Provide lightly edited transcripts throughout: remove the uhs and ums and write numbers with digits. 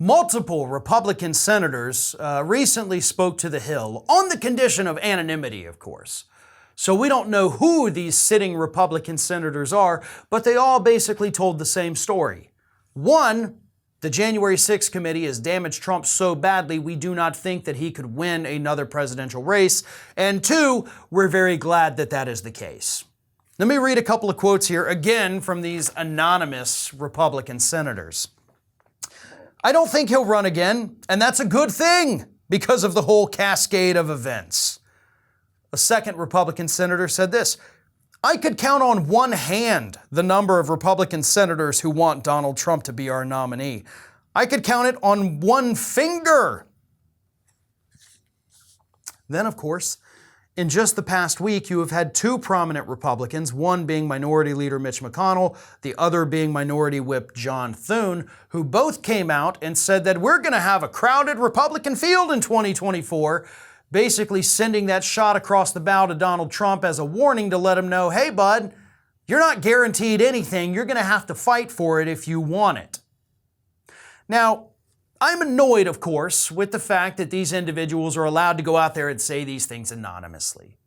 Multiple Republican senators recently spoke to The Hill on the condition of anonymity, of course. So we don't know who these sitting Republican senators are, but they all basically told the same story. One, the January 6th committee has damaged Trump so badly we do not think that he could win another presidential race. And two, we're very glad that that is the case. Let me read a couple of quotes here, again from these anonymous Republican senators. I don't think he'll run again, and that's a good thing because of the whole cascade of events. A second Republican senator said this, I could count on one hand the number of Republican senators who want Donald Trump to be our nominee. I could count it on one finger. Then, of course, in just the past week, you have had two prominent Republicans, one being Minority Leader Mitch McConnell, the other being Minority Whip John Thune, who both came out and said that we're going to have a crowded Republican field in 2024, basically sending that shot across the bow to Donald Trump as a warning to let him know, hey, bud, you're not guaranteed anything. You're going to have to fight for it if you want it. Now, I'm annoyed, of course, with the fact that these individuals are allowed to go out there and say these things anonymously.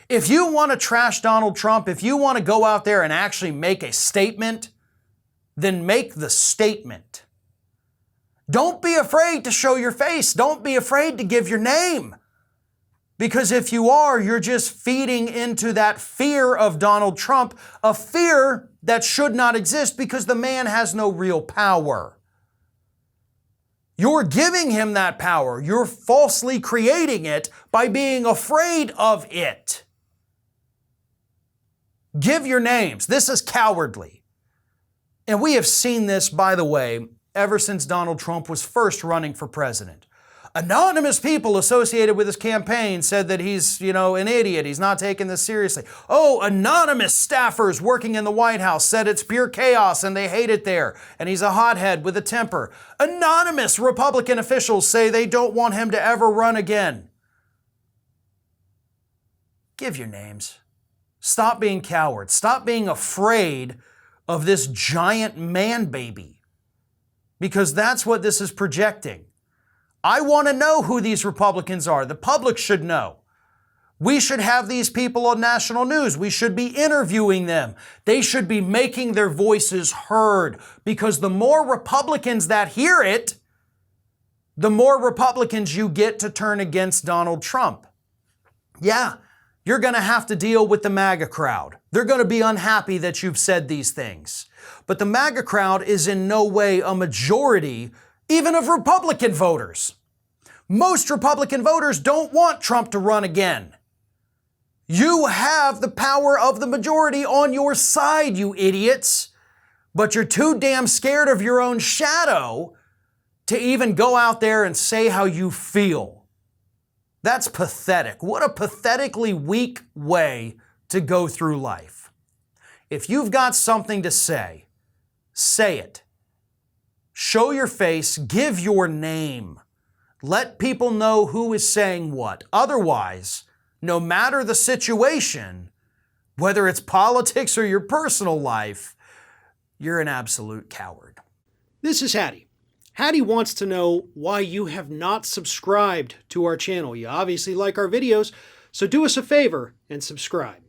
If you want to trash Donald Trump, if you want to go out there and actually make a statement, then make the statement. Don't be afraid to show your face. Don't be afraid to give your name. Because if you are, you're just feeding into that fear of Donald Trump, a fear that should not exist because the man has no real power. You're giving him that power. You're falsely creating it by being afraid of it. Give your names. This is cowardly. And we have seen this, by the way, ever since Donald Trump was first running for president. Anonymous people associated with his campaign said that he's, an idiot. He's not taking this seriously. Oh, anonymous staffers working in the White House said it's pure chaos and they hate it there. And he's a hothead with a temper. Anonymous Republican officials say they don't want him to ever run again. Give your names. Stop being cowards. Stop being afraid of this giant man baby. Because that's what this is projecting. I want to know who these Republicans are. The public should know. We should have these people on national news. We should be interviewing them. They should be making their voices heard because the more Republicans that hear it, the more Republicans you get to turn against Donald Trump. Yeah, you're going to have to deal with the MAGA crowd. They're going to be unhappy that you've said these things. But the MAGA crowd is in no way a majority even of Republican voters. Most Republican voters don't want Trump to run again. You have the power of the majority on your side, you idiots, but you're too damn scared of your own shadow to even go out there and say how you feel. That's pathetic. What a pathetically weak way to go through life. If you've got something to say it. Show your face, give your name. Let people know who is saying what. Otherwise, no matter the situation, whether it's politics or your personal life, you're an absolute coward. This is Hattie. Hattie wants to know why you have not subscribed to our channel. You obviously like our videos, so do us a favor and subscribe.